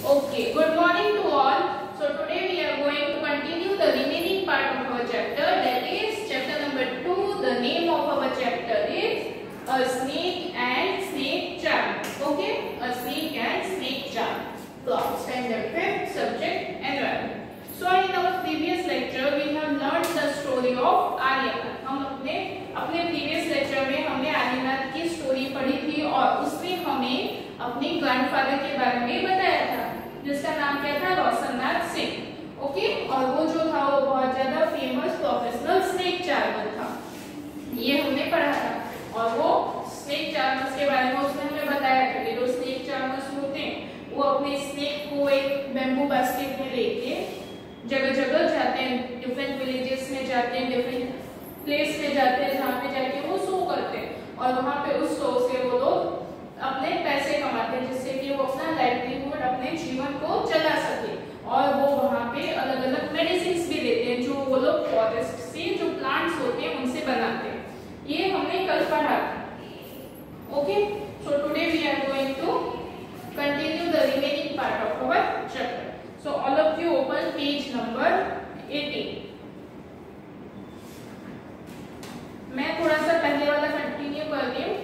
Okay, good morning to all. So today we are going to continue the remaining part of our chapter, that is chapter number 2. The name of our chapter is A Snake and Snake Charm. Okay, A Snake and Snake Charm. Class standard 5th subject environment. So in our previous lecture we have learned the story of Aryanath. हम अपने previous lecture में हमने आर्यनाथ की story पढ़ी थी और उसमें हमें अपने ग्रैंडफादर के बारे में बताया था, जिसका नाम क्या था, रोशननाथ सिंह। ओके, और वो जो था वो बहुत ज्यादा फेमस प्रोफेशनल स्नेक चार्मर था, ये हमने पढ़ा था। और वो स्नेक चार्मर्स के बारे में उसने हमें बताया था कि जो स्नेक चार्मर्स होते हैं वो अपने स्नेक को एक बैम्बू बास्केट में लेके जगह जगह जाते हैं, डिफरेंट विलेजेस में जाते हैं, डिफरेंट प्लेस में जाते हैं जहाँ पे जाके वो शो करते हैं और वहाँ पे उस शो से वो लोग अपने पैसे कमाते हैं, जिससे कि वो अपना लाइवलीहुड, अपने जीवन को चला सके। और वो वहाँ पे अलग अलग मेडिसिन भी देते हैं जो वो लोग फॉरेस्ट से जो प्लांट्स होते हैं उनसे बनाते हैं। ये हमने कल पढ़ा था। Okay, so today we are going to continue the remaining part of our chapter. So all of you open page number 18। मैं थोड़ा सा पहले वाला कंटिन्यू कर रही हूँ।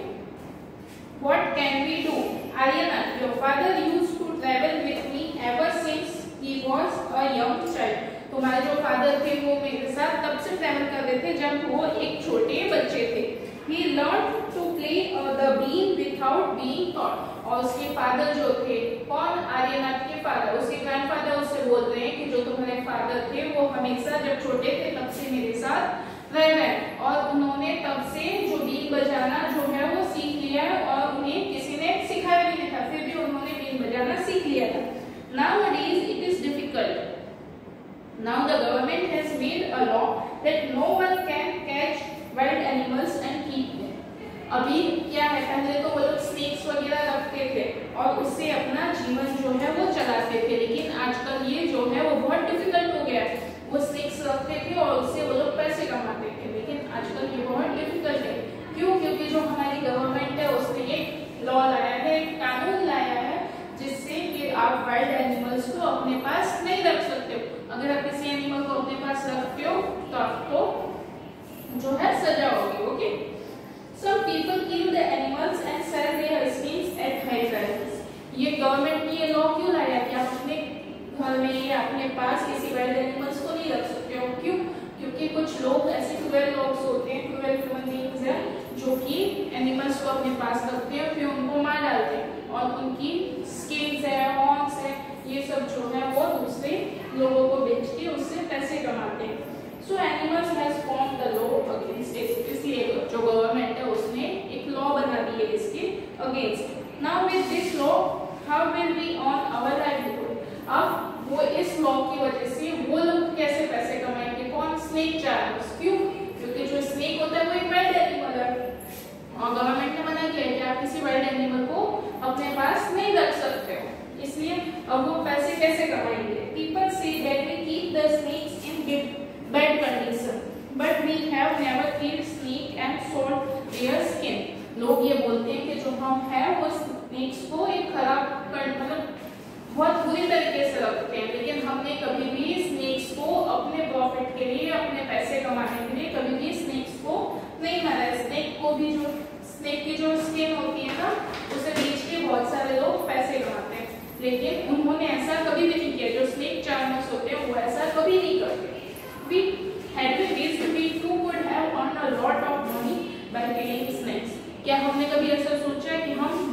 What can we do? Aryanath, your father used to travel with me ever since he was a young child. तुम्हारे जो फादर थे वो मेरे साथ तब से ट्रैवल कर रहे थे जब वो एक छोटे बच्चे थे। He learned to play the bean without being taught. और उसके फादर जो थे, कौन, आर्यनाथ के फादर, उसके ग्रैंडफादर उससे बोल रहे हैं कि जो तुम्हारे फादर थे वो हमेशा जब छोटे थे तब से मेरे साथ रह रहे और उन्होंने तब से जो बीन बजाना जो है वो सीख लिया है और उन्हें किसी ने सिखाया भी नहीं था, फिर भी उन्होंने बीन बजाना सीख लिया था। Nowadays it is difficult. Now the government has made a law that no one can catch wild animals and keep them. अभी क्या है, पहले तो वो लोग स्नेक्स वगैरह रखते थे और उससे अपना जीवन जो है वो चलाते थे, लेकिन आजकल ये जो है वो बहुत डिफिकल्ट हो गया है। वो स्नेक्स रखते थे और उससे वो लोग पैसे कमाते थे, लेकिन आजकल ये बहुत डिफिकल्ट है। क्यों? क्योंकि जो हमारी गवर्नमेंट है उसने एक लॉ लाया है, एक कानून लाया है, जिससे कि आप वाइल्ड एनिमल्स को अपने पास नहीं रख सकते हो। अगर आप किसी एनिमल को अपने पास रखते हो तो आपको जो है सजा होगी। Okay, some people kill the animals and sell their skins at high prices. ये गवर्नमेंट ने ये लॉ क्यों लाया कि आप अपने घर में या अपने पास किसी वाइल्ड एनिमल्स को नहीं रख सकते हो? क्यों? क्योंकि कुछ लोग ऐसे क्रूएल लोग होते हैं, क्रूएल ह्यूमन बीइंग्स हैं, जो कि एनिमल्स को अपने पास रखते हैं फिर उनको मार डालते हैं और उनकी स्किन्स है, हॉर्न्स है, ये सब जो है वो दूसरे लोगों को बेच के उससे पैसे कमाते हैं। सो animals has form the law against it, इसलिए जो गवर्नमेंट है उसने एक लॉ बना दी है इसके against. Now with this law how will we earn our livelihood? अब वो इस लॉ की वजह से वो लोग कैसे पैसे कमाएंगे? कौन? Snake charmers. क्यों? क्योंकि जो स्नेक होता है वो एक वाइल्ड एनिमल है और गवर्नमेंट ने मना किया है कि आप किसी वाइल्ड एनिमल को अपने पास नहीं रख सकते हो, इसलिए अब वो पैसे कैसे कमाएंगे? People say that we keep the snakes in bad condition but we have never killed snake and sold their skin. लोग ये बोलते हैं कि जो हम है वो स्नेक्स को एक खराब मतलब बहुत बुरी तरीके से रखते हैं, लेकिन हमने कभी भी स्नेक्स को अपने प्रॉफिट के लिए, अपने पैसे कमाने के लिए कभी भी स्नेक्स को नहीं मारा है। स्नेक को भी जो स्नेक की जो स्किन होती है ना उसे बेच के बहुत सारे लोग पैसे कमाते हैं, लेकिन उन्होंने ऐसा कभी भी नहीं किया। जो स्नेक चार्मर्स होते हैं वो ऐसा कभी नहीं करते। We had we wished we too would have earned a lot of money by killing snakes. क्या हमने कभी ऐसा सोचा है कि हम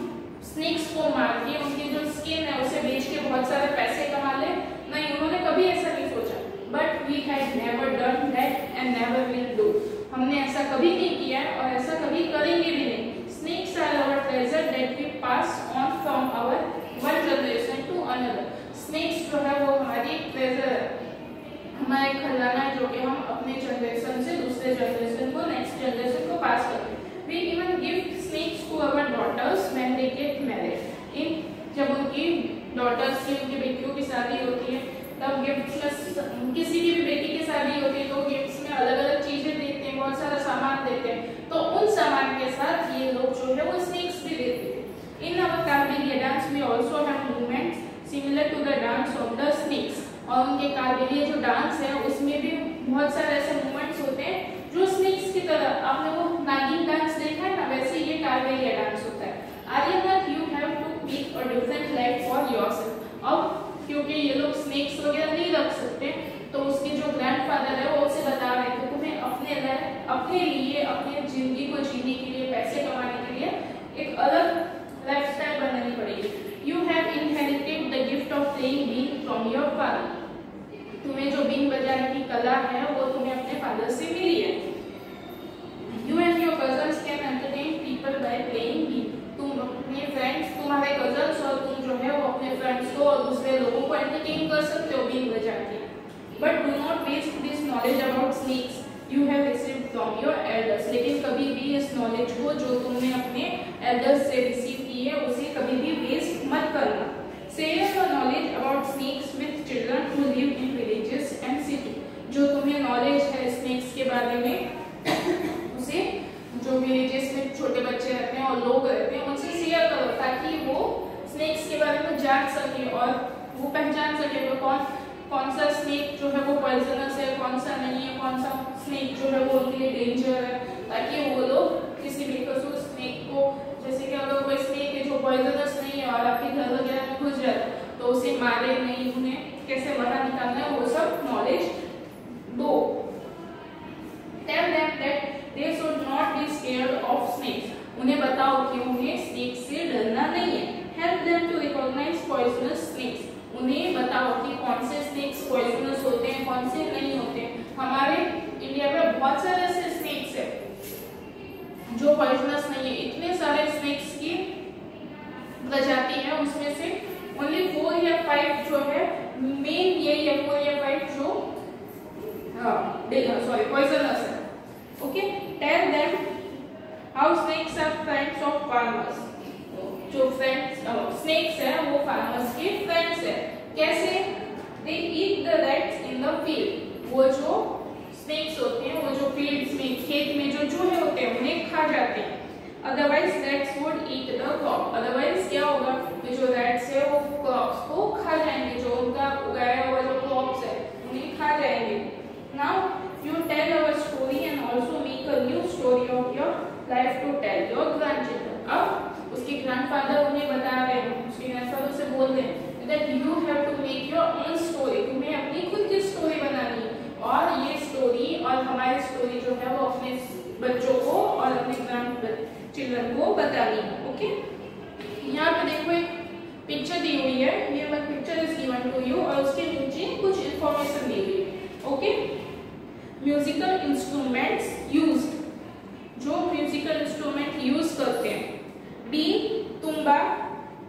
स्नेक्स को मार के उनकी जो स्किन है उसे बेच के बहुत सारे पैसे कमा ले? नहीं, उन्होंने कभी ऐसा नहीं सोचा। But we had never done that and never will do. हमने ऐसा कभी नहीं किया है और ऐसा कभी करेंगे भी नहीं। Snakes are our treasure that we pass on from our one generation to another. Snakes जो है वो हमारी ट्रेजर है, हमारा एक खजाना है जो कि हम अपने जनरेशन से दूसरे जनरेशन को, नेक्स्ट जनरेशन को पास करते हैं। We even give snakes to our daughters when they get married. जब उनकी daughters की, उनकी बेटियों की शादी होती है तब गिफ्ट, किसी की भी बेटी की शादी होती है तो गिफ्ट्स में अलग अलग चीजें देते हैं, बहुत सारा सामान देते हैं, तो उन सामान के साथ ये लोग जो है वो स्नेक्स भी देते हैं। In our Caribbean dance we also have movements similar to और उनके कार्बेलिया जो डांस है उसमें भी बहुत सारे ऐसे मूवमेंट्स होते हैं जो स्नेक्स की तरह, आपने वो नागिन डांस देखा है ना, वैसे ये कार्बेलिया डांस होता है। Aryanath you have to make a different life for yourself. अब क्योंकि ये लोग स्नेक्स वगैरह नहीं रख सकते तो उसके जो ग्रैंडफादर है वो उसे बता रहे थे तुम्हें अपने लिए अपने जिंदगी को जीने के लिए, पैसे कमाने के लिए एक अलग लाइफस्टाइल बनानी पड़ेगी। You have inherited the gift of playing been from your father. तुम्हें जो बीन बजाने की कला है वो तुम्हें अपने फादर से मिली है। You and your cousins can entertain people by playing been. तुम अपने फ्रेंड्स, तुम्हारे कजन्स और तुम जो है वो अपने फ्रेंड्स को और दूसरे लोगों को एंटरटेन कर सकते हो बीन बजा के। But do not waste this knowledge about snakes you have received from your elders. लेकिन कभी भी इस नॉलेज को जो तुमने अपने एल्डर्स से रिसीव की है उसे कभी भी वेस्ट मत करना। Share your knowledge about snakes with children who live in villages and city. जो तुम्हें नॉलेज है स्नेक्स के बारे में उसे जो विलेजेस में छोटे बच्चे रहते हैं और लोग रहते हैं उनसे शेयर करो ताकि वो स्नेक्स के बारे में जान सके और वो पहचान सके वो कौन सा स्नेक जो है वो पॉइजनस है, कौन सा नहीं है, कौन सा स्नेक जो है वो उनके लिए डेंजर है, ताकि वो लोग किसी बेकसूर स्नेक को, जैसे कि अगर कोई स्नेक है जो पॉइजनस नहीं है और आपके घर वगैरह में घुस जाए तो उसे मारे नहीं, उन्हें कैसे बाहर निकालना है वो सब नॉलेज दो। Tell them that they should not be scared of snakes. उन्हें बताओ कि उन्हें स्नेक से डरना नहीं है। Help them to recognize poisonous snakes. उन्हें बताओ कि कौन से स्नेक्स पॉइजनस होते हैं, कौन से नहीं होते हैं। हमारे इंडिया में बहुत सारे ऐसे स्नेक्स हैं जो पॉइजनस नहीं है। इतने सारे स्नेक्स की प्रजाति है, उसमें से ओनली 4 या 5 जो है मेन, ये या 4 या 5 जो poisonous है। Okay, tell them how snakes are friends of farmers. जो snakes है वो farmers के friends है। कैसे? They eat the rats in the field. वो जो snakes होते हैं वो जो fields में, खेत में जो चूहे होते हैं उन्हें खा जाते हैं। Otherwise rats would eat the crop. Otherwise क्या होगा कि जो rats है वो crops को खा जाएंगे, जो उनका उगाया हुआ जो crops है उन्हें खा जाएंगे। Now you tell our story and also make a new story of your life to tell your grandchildren. अब उसके ग्रैंडफादर उन्हें बता रहे हैं, उसके ग्रैंडफादर से बोल रहे हैं that you have to make your own story. तुम्हें अपनी खुद की स्टोरी बनानी है और ये स्टोरी और हमारी स्टोरी जो है वो अपने बच्चों को और अपने ग्रैंडचिल्ड्रन को बतानी है। ओके, यहाँ पे देखो एक पिक्चर दी हुई है, ये picture is given to you और उसके नीचे कुछ इंफॉर्मेशन दी हुई है। ओके, म्यूजिकल इंस्ट्रूमेंट्स यूज्ड, जो म्यूजिकल इंस्ट्रूमेंट यूज करते हैं, बीन, तुम्बा,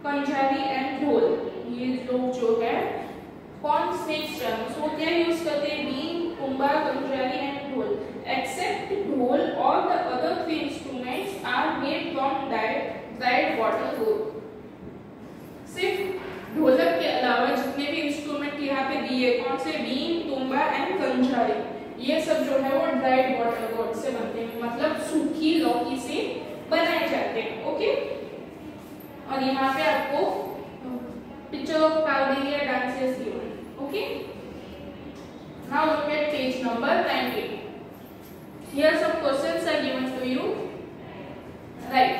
कंजारी एंड ढोल। ये लोग जो है कौन स्नेक्स वो क्या यूज करते हैं? बीन, तुम्बा, कंजारी एंड ढोल। एक्सेप्ट ढोल और the other 3 instruments are made from dried water road. सिर्फ ढोलक के अलावा जितने भी इंस्ट्रूमेंट यहाँ पे दिए, कौन से? बीन, तुम्बा एंड कंजारी, ये सब जो है वो ड्राइड वाटर गोड से बनते हैं, मतलब सूखी लौकी से बनाए जाते हैं। ओके, और यहाँ पे आपको picture of Kalbelia dances given. Okay, now look at page number 19. Here some questions are given to you. Right.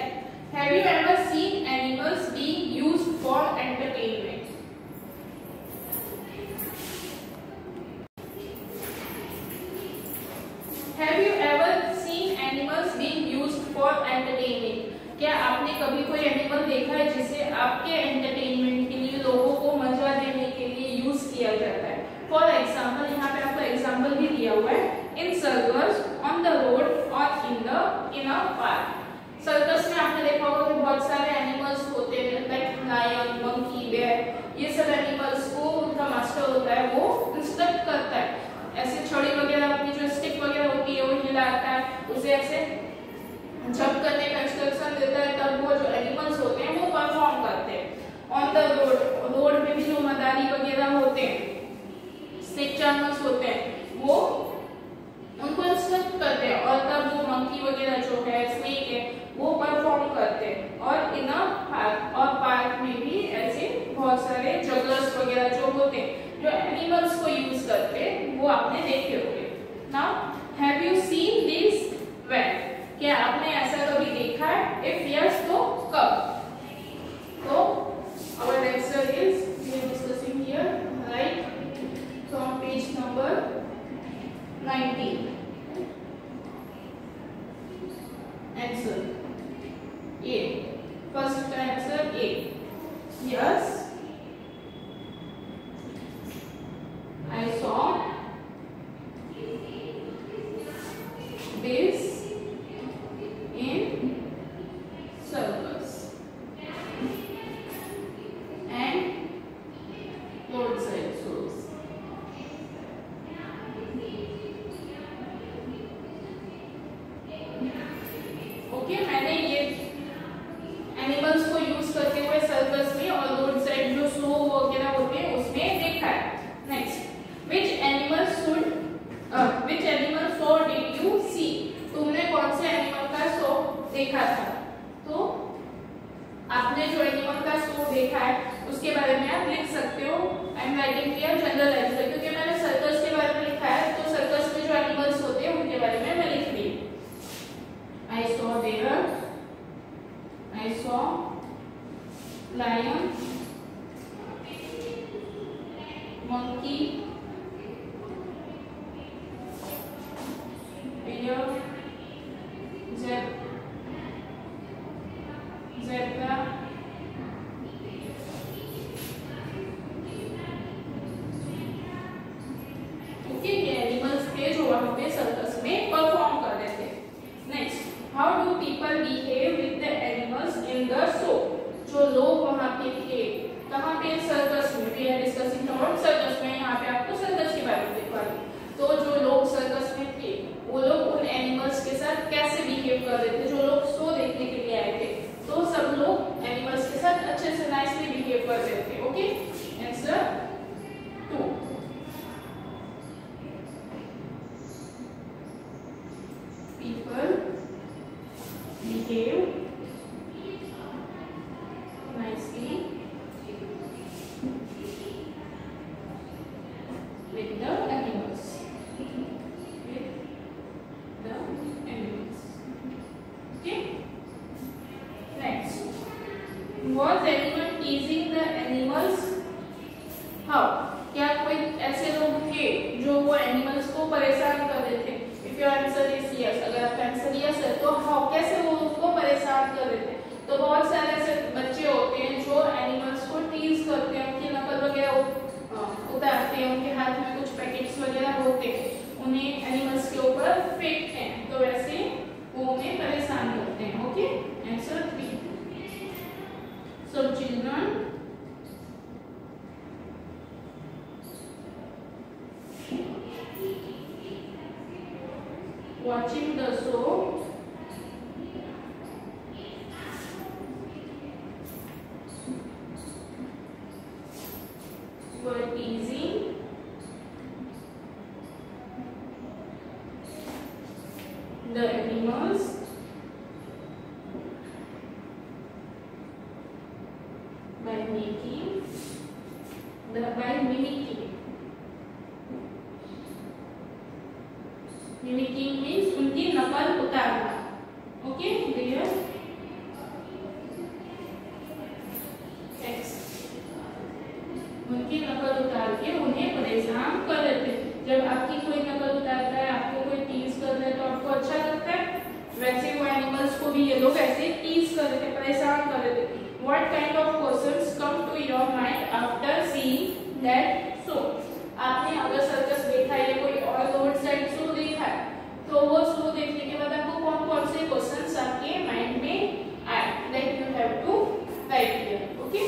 Have you ever seen animals being used for entertainment? Have you ever seen animals being used for entertainment? क्या आपने कभी कोई animal देखा है जिसे आपके entertainment के लिए, लोगों को मजा देने के लिए यूज किया जाता है? फॉर एग्जाम्पल, यहाँ पे आपको एग्जाम्पल भी दिया हुआ है, इन सर्कस, ऑन द रोड और इन अ पार्क। सर्कस में आपने देखा होगा कि बहुत सारे एनिमल्स होते हैं, लाइक लायन, मंकी, बेयर, ये सब एनिमल्स को उनका मास्टर होता है वो इंस्ट्रक्ट करता है, ऐसे छड़ी वगैरह अपनी जो स्टिक वगैरह होती है वो हिलाता है, उसे ऐसे जंप करने का इंस्ट्रक्शन देता है, तब वो जो एनिमल्स होते हैं वो परफॉर्म करते हैं। ऑन द रोड में भी जो मदारी वगैरह होते हैं, स्नेक चार्मर्स होते हैं, वो उनको इंस्ट्रक्ट करते हैं और तब वो मंकी वगैरह जो है, स्नेक है, वो परफॉर्म करते हैं। और इन अ पार्क, और पार्क में भी ऐसे बहुत सारे जगलर्स वगैरह जो होते हैं, जो एनिमल्स को यूज करते हैं वो आपने देखे होंगे। Now have you seen this when, क्या आपने ऐसा कभी देखा है? इफ यस तो कब? तो our answer is we are discussing here, right, from page number 19. Answer A. First answer A. Yes, I saw this in circus and roadside shows. Okay, मैंने ये एनिमल्स को यूज करते हुए सर्कस में और रोड साइड जो show वगैरह होते हैं उसमें देखा है। Next, which animal show did you see? तुमने कौन से एनिमल का शो देखा था? तो आपने जो एनिमल का शो देखा है उसके बारे में आप लिख सकते हो। I am writing here general answer, क्योंकि मैंने सर्कस के बारे में लिखा है तो सर्कस में जो एनिमल्स होते हैं उनके बारे में मैं लिख रही हूँ। I saw bear, I saw lion, monkey, bear, zebra, okay, ये एनिमल्स थे जो वहां पे सर्कस में परफॉर्म कर रहे थे। Next, how do people behave with the animals in the show? जो लोग वहां पे थे कहां पे? सर्कस में। We are discussing about circus में, यहाँ पे आपको सर्कस के बारे में दिखाऊंगी। तो जो लोग सर्कस में थे वो लोग उन एनिमल्स के साथ कैसे बिहेव कर रहे थे? जो लोग शो देखने के लिए आए थे तो सब लोग एनिमल्स के साथ अच्छे से नाइसली बिहेव कर रहे थे। Okay, answer 2। People behave nicely with the animals. Okay. Next, was anyone teasing the animals? How? क्या कोई ऐसे लोग थे जो वो एनिमल्स को परेशान कर रहे थे? If your answer is yes, अगर आपका आंसर yes है तो how, कैसे वो उसको परेशान कर रहे थे? तो बहुत सारे ऐसे बच्चे होते हैं जो एनिमल्स को टीज करते हैं, उनकी नकल वगैरह उतारते हैं, उनके हाथ में कुछ पैकेट्स वगैरह होते हैं, उन्हें एनिमल्स के ऊपर फेंकते हैं, तो वैसे वो उन्हें परेशान करते हैं। Okay, answer 3। So children, watching the show were teasing the animals by mimicking. Mimicking means उनकी नकल उतारना। Okay, clear? उनकी नकल उतार के उन्हें परेशान कर देते। जब आपकी कोई नकल उतारता है, आपको कोई टीज कर रहा है तो आपको अच्छा लगता है, वैसे वो एनिमल्स को भी ये लोग ऐसे टीज कर रहे थे, परेशान कर रहे थे। What kind of questions come to your mind after seeing that show? आपने अगर सर्कस देखा है या कोई और रोड साइड शो देखा है तो वो शो देखने के बाद आपको कौन कौन से क्वेश्चंस आपके माइंड में आए? Like you have to write here. Okay,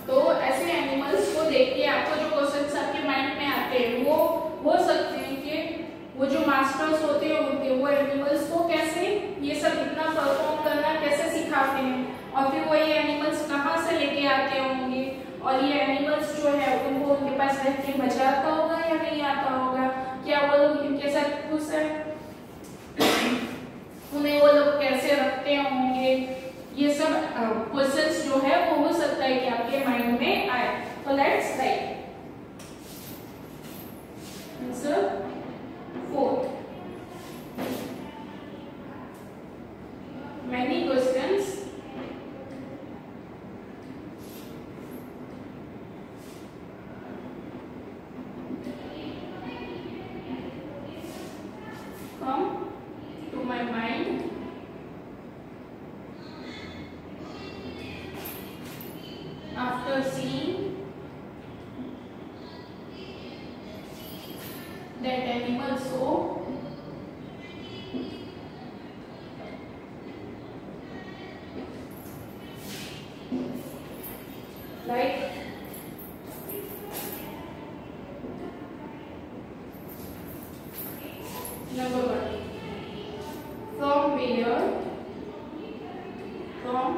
तो ऐसे एनिमल्स को देख के आपको जो क्वेश्चंस आपके माइंड में आते हैं वो हो सकते हैं कि वो जो मास्टर्स होते हैं उनके वो एनिमल्स को कैसे ये सब इतना परफॉर्म करना कैसे सिखाते हैं, और फिर वो ये एनिमल्स कहाँ से लेके आते होंगे, और ये एनिमल्स जो है उनको उनके पास रह के मजा आता होगा या नहीं आता होगा, क्या वो लोग इनके साथ खुश है, उन्हें वो लोग कैसे रखते होंगे, ये सब So let's write. Answer 4. Many questions. Come to my mind after seeing that animal so like number 1. From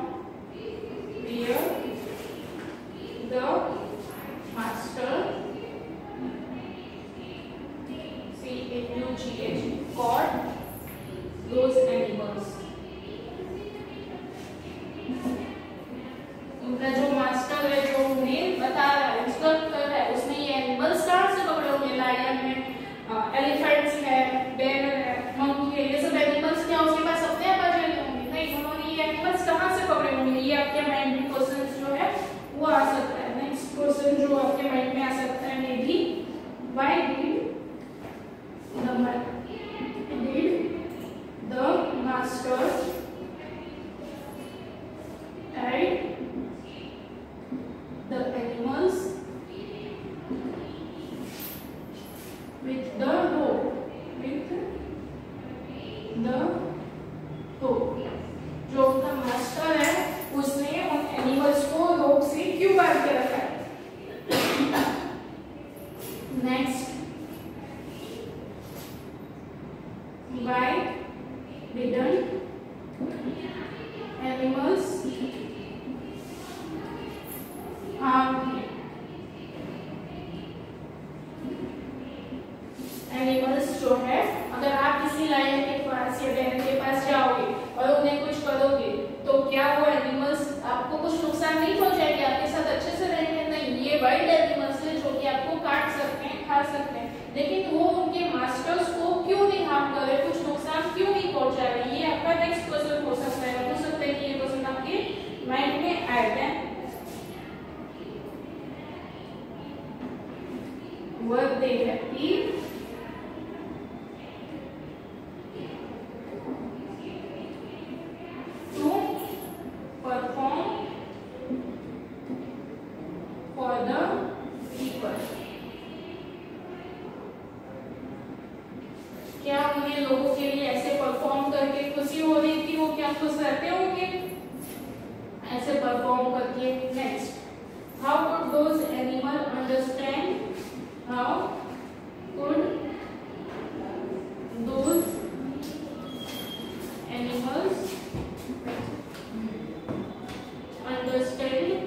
where the master CAUGH caught those animals. उनका जो मास्टर है, जो उन्हें बता रहा है, इंस्ट्रक्ट कर रहा है, उसने ये एनिमल्स कहाँ से पकड़े होंगे? लायन है, एलिफेंट्स है, बेयर है, मंकी है, ये सब एनिमल्स क्या उसके पास अपने आप आ जाएंगे होंगे? नहीं, उन्होंने ये एनिमल्स कहाँ से पकड़े होंगे? ये आपके माइंड में क्वेश्चन जो है वो आ सकता है। नेक्स्ट क्वेश्चन जो आपके माइंड में आ सकता है may be why did the master tied the animals with the rope. जो उनका मास्टर है उसने उन एनिमल्स को रोप से क्यों बांध के रखा है? Next, why didn't animals animals जो है, अगर आप किसी लायन के पास या बेयर के पास जाओगे और उन्हें कुछ करोगे तो क्या वो एनिमल्स आपको कुछ नुकसान नहीं पहुंचाएंगे? आपके साथ अच्छे से रहेंगे? नहीं, ये वाइल्ड एनिमल्स हैं जो कि आपको काट सकते हैं, खा सकते हैं, लेकिन वो उनके मास्टर्स को क्यों नहीं हार्म कर रहे, कुछ नुकसान क्यों नहीं पहुंचा रहे? ये आपका नेक्स्ट क्वेश्चन हो सकता है। हो सकता है कि ये क्वेश्चन आपके माइंड में आएगा। Were they happy to perform for the people? क्या उन्हें लोगों के लिए ऐसे परफॉर्म करके खुशी हो रही थी? वो क्या खुश रहते होंगे ऐसे परफॉर्म करके? Next, how could those animals understand? How could those animals understand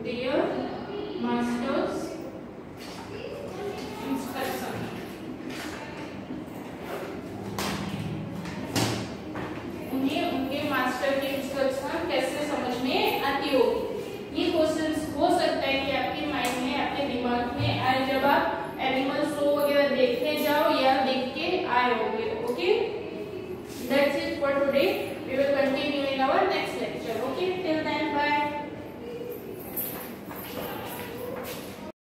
their master's instruction? उन्हें उनके मास्टर की इंस्ट्रक्शन कैसे समझ में आती होगी? ये क्वेश्चंस हो सकता है कि आपके माइंड में, आपके दिमाग में आए जब आप एनिमल शो वगैरह देखने जाओ या देख के आए होंगे। Okay, that's it for today.